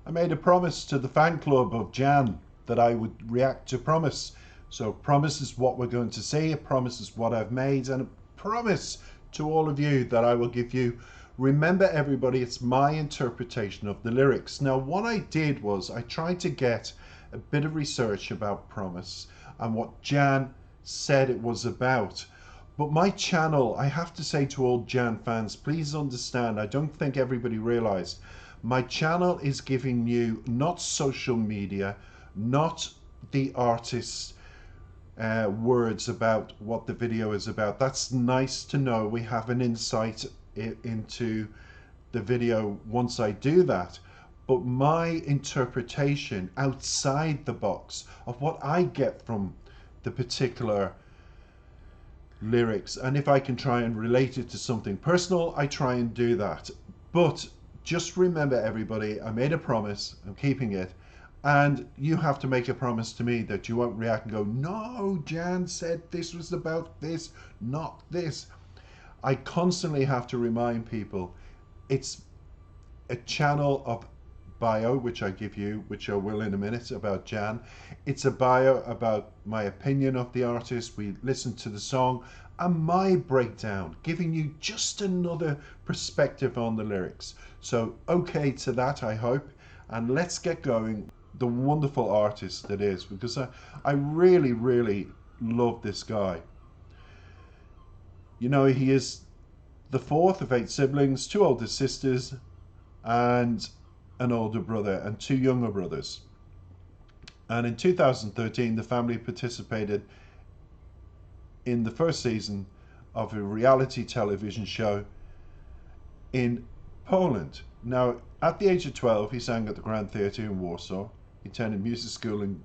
I made a promise to the fan club of Jan that I would react to Promise. So Promise is what we're going to see, a promise is what I've made, and a promise to all of you that I will give you. Remember everybody, it's my interpretation of the lyrics. Now what I did was I tried to get a bit of research about Promise and what Jan said it was about. But my channel, I have to say to all Jan fans, please understand, I don't think everybody realized, my channel is giving you not social media, not the artist's words about what the video is about. That's nice to know. We have an insight into the video once I do that. But my interpretation outside the box of what I get from the particular lyrics, and if I can try and relate it to something personal, I try and do that. But just remember everybody, I made a promise, I'm keeping it, and you have to make a promise to me that you won't react and go, no, Jan said this was about this, not this. I constantly have to remind people it's a channel of bio, which I give you, which I will in a minute, about Jan. It's a bio about my opinion of the artist. We listen to the song and my breakdown, giving you just another perspective on the lyrics. So okay to that, I hope, and let's get going. The wonderful artist that is, because I really, really love this guy. You know, he is the fourth of 8 siblings, 2 older sisters and an older brother and 2 younger brothers. And in 2013, the family participated in the first season of a reality television show in Poland. Now, at the age of 12, he sang at the Grand Theatre in Warsaw. He attended music school in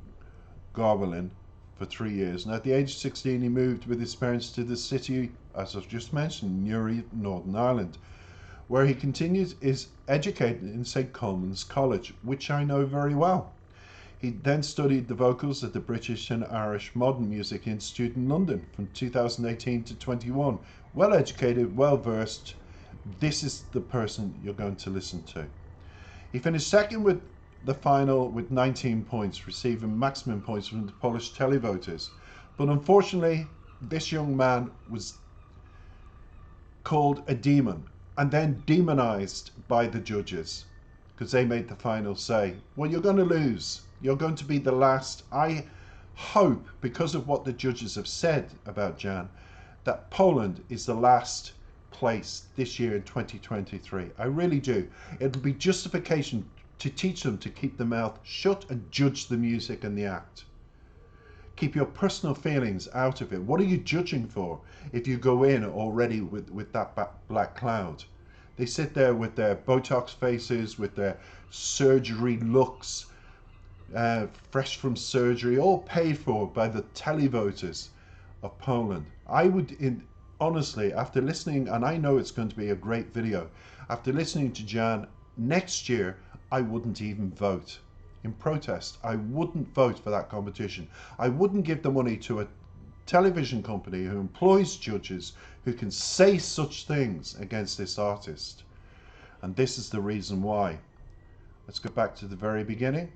Garwolin for 3 years. And at the age of 16, he moved with his parents to the city, as I've just mentioned, Newry, Northern Ireland, where he continued his education in St. Coleman's College, which I know very well. He then studied the vocals at the British and Irish Modern Music Institute in London from 2018 to 21. Well educated, well versed. This is the person you're going to listen to. He finished second with the final with 19 points, receiving maximum points from the Polish televoters. But unfortunately, this young man was called a demon and then demonized by the judges because they made the final say, well, you're going to lose. You're going to be the last. I hope, because of what the judges have said about Jan, that Poland is the last place this year in 2023. I really do. It'll be justification to teach them to keep their mouth shut and judge the music and the act. Keep your personal feelings out of it. What are you judging for if you go in already with that black cloud? They sit there with their Botox faces, with their surgery looks, fresh from surgery, all paid for by the televoters of Poland. I would, honestly, after listening, and I know it's going to be a great video, after listening to Jan, next year, I wouldn't even vote. In protest, I wouldn't vote for that competition. I wouldn't give the money to a television company who employs judges who can say such things against this artist. And this is the reason why. Let's go back to the very beginning.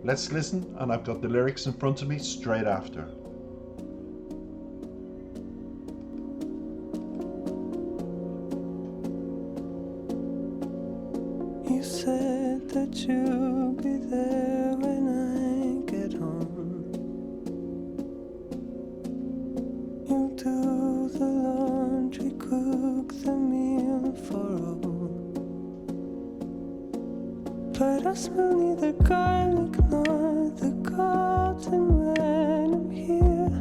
Let's listen, and I've got the lyrics in front of me straight after. You said that you'll be there when I get home. You'll do the laundry, cook the meal for all. But I smell neither garlic nor the garden when I'm here.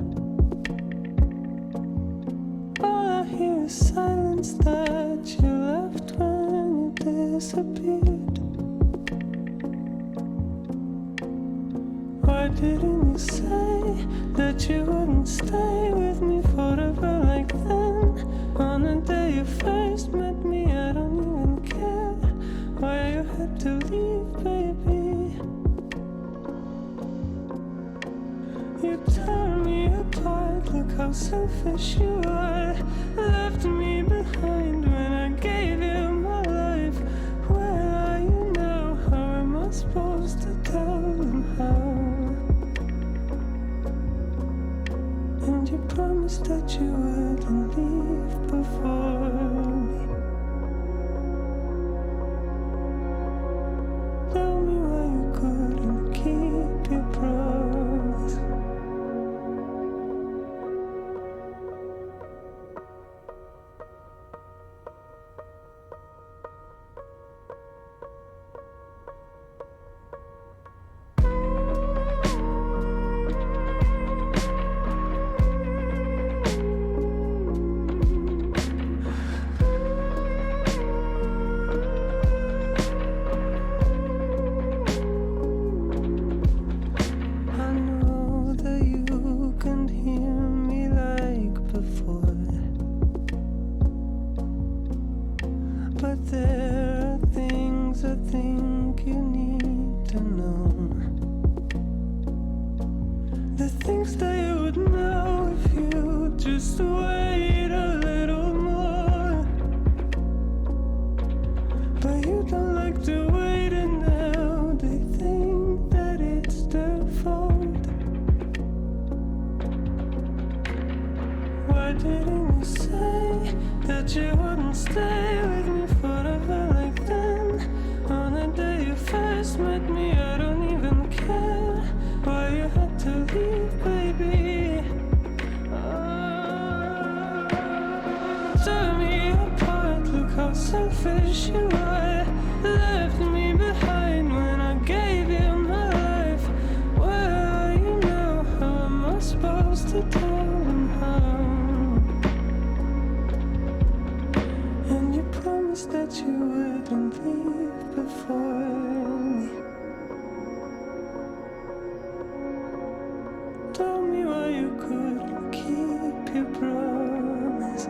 All I hear is silence that you left when you disappeared. Why didn't you say that you wouldn't stay with me forever like then? On the day you first met me, I don't even care why you had to leave, baby. You tore me apart, look how selfish you are. Left me behind when I gave you my life. Where are you now? first met me, I don't even care why you had to leave, baby. Tear me apart, look how selfish you are. Left me behind when I gave you my life. Where are you now? How am I supposed to tell them how? And you promised that you wouldn't leave before me. Tell me why you couldn't keep your promise.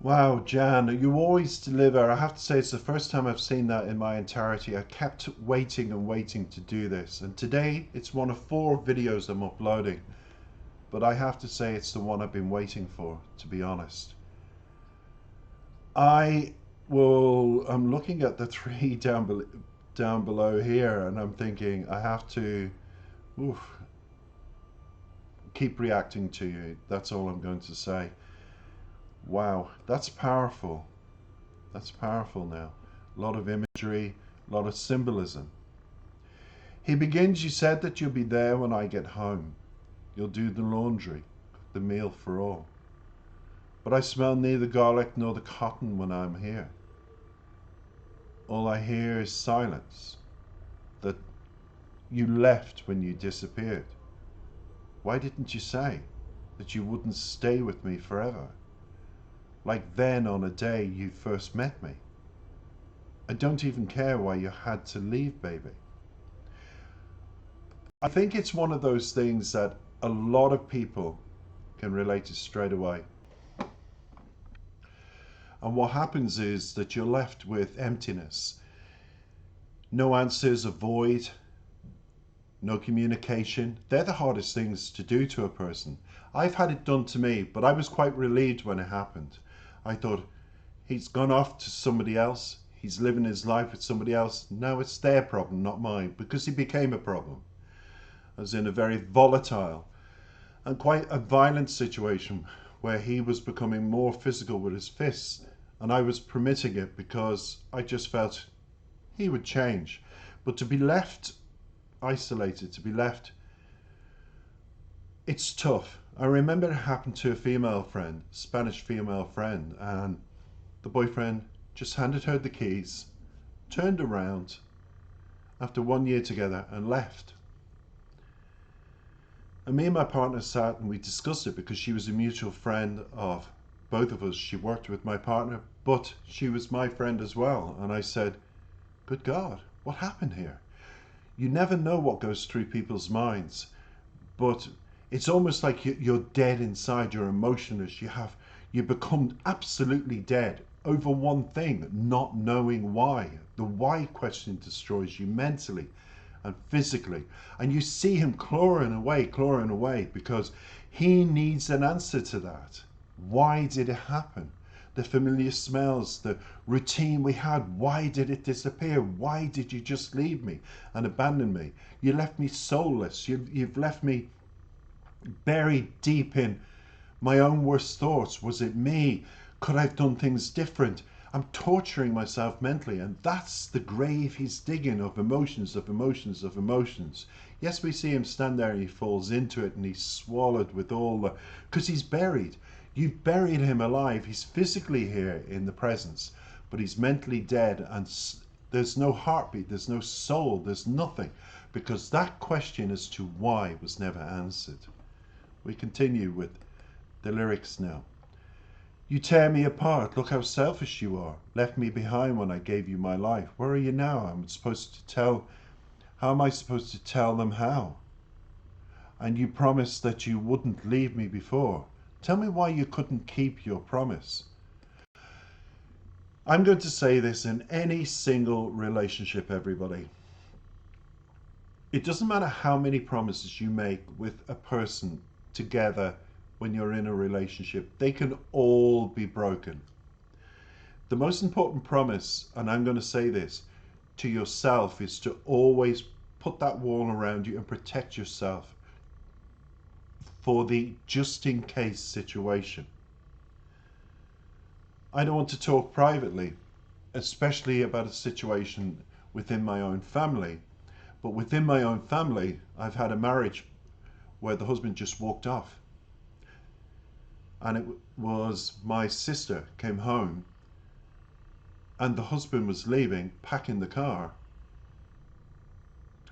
Wow, Jan, you always deliver. I have to say, it's the first time I've seen that in my entirety. I kept waiting and waiting to do this, and today it's one of 4 videos I'm uploading, but I have to say it's the one I've been waiting for, to be honest. I'm looking at the 3 down below here, and I'm thinking I have to keep reacting to you. That's all I'm going to say. Wow, that's powerful. That's powerful now. A lot of imagery, a lot of symbolism. He begins, you said that you'll be there when I get home. You'll do the laundry, the meal for all. But I smell neither garlic nor the cotton when I'm here. All I hear is silence, that you left when you disappeared. Why didn't you say that you wouldn't stay with me forever? Like then on a day you first met me. I don't even care why you had to leave, baby. I think it's one of those things that a lot of people can relate to straight away. And what happens is that you're left with emptiness. No answers, a void, no communication. They're the hardest things to do to a person. I've had it done to me, but I was quite relieved when it happened. I thought, he's gone off to somebody else. He's living his life with somebody else. Now it's their problem, not mine, because he became a problem. I was in a very volatile and quite a violent situation where he was becoming more physical with his fists, and I was permitting it because I just felt he would change. But to be left isolated, to be left, it's tough. I remember it happened to a female friend, Spanish female friend, and the boyfriend just handed her the keys, turned around after 1 year together and left. And me and my partner sat and we discussed it because she was a mutual friend of both of us. She worked with my partner, but she was my friend as well. And I said, good God, what happened here? You never know what goes through people's minds, but it's almost like you're dead inside, you're emotionless, you become absolutely dead over one thing, not knowing why. The why question destroys you mentally and physically. And you see him clawing away, because he needs an answer to that. Why did it happen? The familiar smells, the routine we had, why did it disappear? Why did you just leave me and abandon me? You left me soulless. You've left me buried deep in my own worst thoughts. Was it me? Could I have done things different? I'm torturing myself mentally, and that's the grave he's digging of emotions, of emotions, of emotions. Yes, we see him stand there and he falls into it and he's swallowed with all the, because he's buried. You've buried him alive. He's physically here in the presence, but he's mentally dead, and there's no heartbeat, there's no soul, there's nothing, because that question as to why was never answered. We continue with the lyrics now. You tear me apart. Look how selfish you are. Left me behind when I gave you my life. Where are you now? How am I supposed to tell them how? And you promised that you wouldn't leave me before. Tell me why you couldn't keep your promise. I'm going to say this in any single relationship, everybody. It doesn't matter how many promises you make with a person together when you're in a relationship, they can all be broken. The most important promise, and I'm going to say this to yourself, is to always put that wall around you and protect yourself for the just in case situation. I don't want to talk privately, especially about a situation within my own family. But within my own family, I've had a marriage where the husband just walked off. And it was my sister came home and the husband was leaving, packing the car.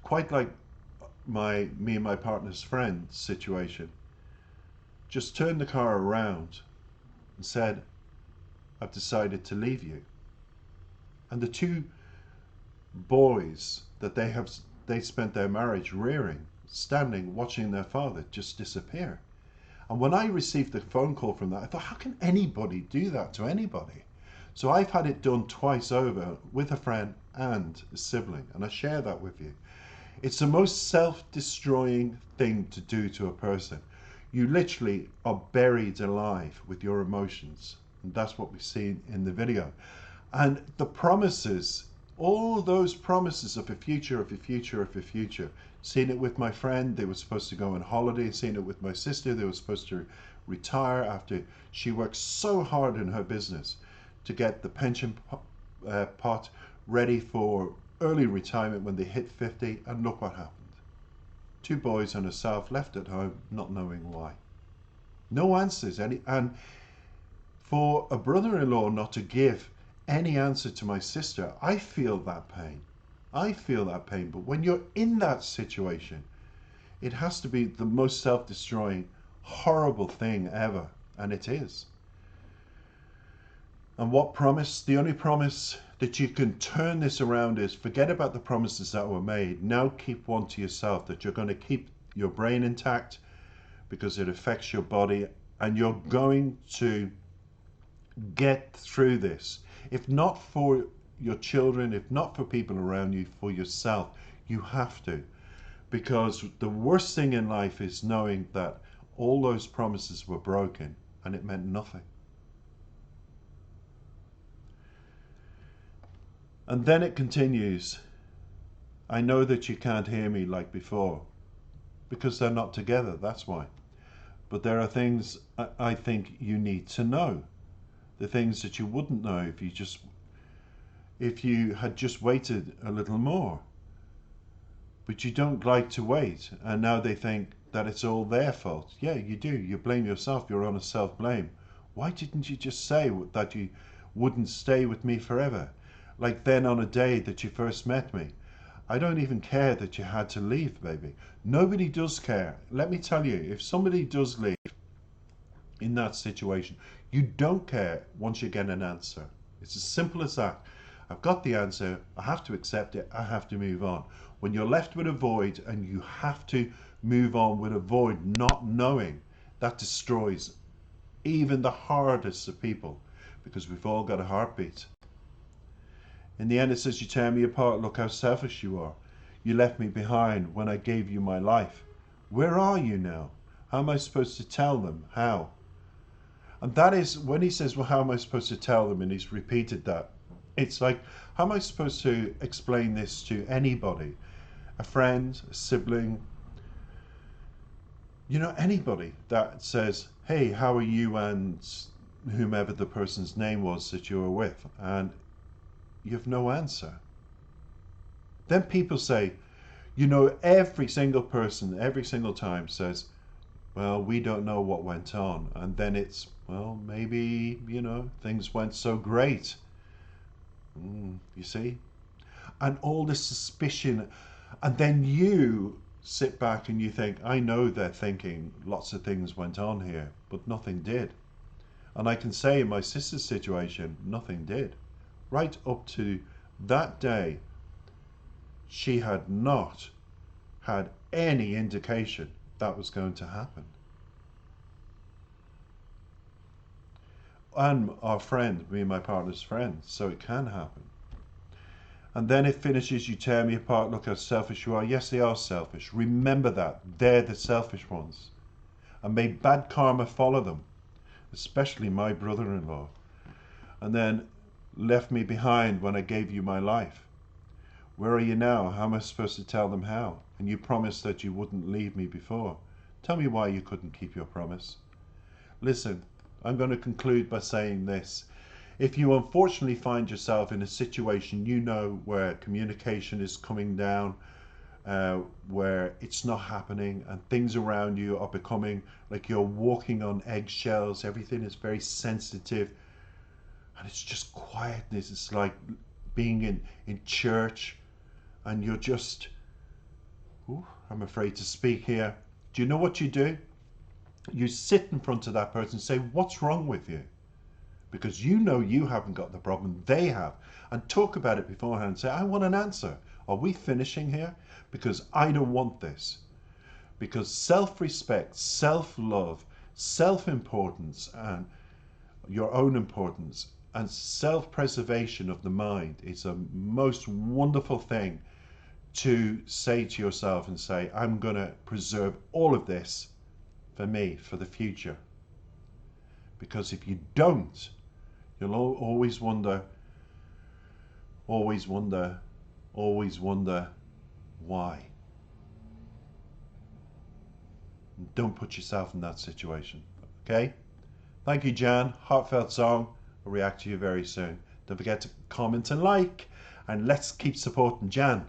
Quite like me and my partner's friend situation. Just turned the car around and said, I've decided to leave you. And the two boys that they spent their marriage rearing, standing, watching their father just disappear. And when I received the phone call from that, I thought, how can anybody do that to anybody? So I've had it done twice over with a friend and a sibling, and I share that with you. It's the most self-destroying thing to do to a person. You literally are buried alive with your emotions. And that's what we see in the video. And the promises, all those promises of a future, of a future, of a future. Seen it with my friend, they were supposed to go on holiday. Seen it with my sister, they were supposed to retire after she worked so hard in her business to get the pension pot ready for early retirement when they hit 50. And look what happened. Two boys and herself left at home, not knowing why. No answers. And for a brother-in-law not to give any answer to my sister, I feel that pain. I feel that pain. But when you're in that situation, it has to be the most self-destroying, horrible thing ever. And it is. And what promise? The only promise that you can turn this around is forget about the promises that were made. Now keep one to yourself, that you're going to keep your brain intact because it affects your body, and you're going to get through this. If not for your children, if not for people around you, for yourself, you have to. Because the worst thing in life is knowing that all those promises were broken and it meant nothing. And then it continues. I know that you can't hear me like before, because they're not together, that's why. But there are things I think you need to know. The things that you wouldn't know if you had just waited a little more. But you don't like to wait, and now they think that it's all their fault. Yeah, you do. You blame yourself. You're on a self-blame. Why didn't you just say that you wouldn't stay with me forever? Like then on a day that you first met me. I don't even care that you had to leave, baby. Nobody does care. Let me tell you, if somebody does leave in that situation, you don't care once you get an answer. It's as simple as that. I've got the answer. I have to accept it. I have to move on. When you're left with a void and you have to move on with a void, not knowing, that destroys even the hardest of people, because we've all got a heartbeat. In the end, it says, you tear me apart. Look how selfish you are. You left me behind when I gave you my life. Where are you now? How am I supposed to tell them? How? And that is when he says, well, how am I supposed to tell them? And he's repeated that. It's like, how am I supposed to explain this to anybody? A friend, a sibling, anybody that says, hey, how are you? And whomever the person's name was that you were with. And you have no answer. Then people say, every single person, every single time says, well, we don't know what went on. And then it's, well, maybe, things went so great. You see? And all this suspicion. And then you sit back and you think, I know they're thinking lots of things went on here, but nothing did. And I can say in my sister's situation, nothing did. Right up to that day, she had not had any indication that was going to happen. And our friend, me and my partner's friend, so it can happen. And then it finishes, you tear me apart, look how selfish you are. Yes, they are selfish. Remember that. They're the selfish ones. And may bad karma follow them, especially my brother-in-law. And then left me behind when I gave you my life. Where are you now? How am I supposed to tell them how? And you promised that you wouldn't leave me before. Tell me why you couldn't keep your promise. Listen, I'm going to conclude by saying this. If you unfortunately find yourself in a situation you know where communication is coming down, where it's not happening and things around you are becoming like you're walking on eggshells, everything is very sensitive and it's just quietness, it's like being in church and you're just, I'm afraid to speak here. Do you know what you do? You sit in front of that person and say, what's wrong with you? Because you know you haven't got the problem, they have. And talk about it beforehand and say, I want an answer. Are we finishing here? Because I don't want this. Because self-respect, self-love, self-importance, and your own importance, and self-preservation of the mind is a most wonderful thing to say to yourself and say, I'm going to preserve all of this for me, for the future. Because if you don't, you'll always wonder why. Don't put yourself in that situation, okay? Thank you, Jan. Heartfelt song. I'll react to you very soon. Don't forget to comment and like, and let's keep supporting Jan.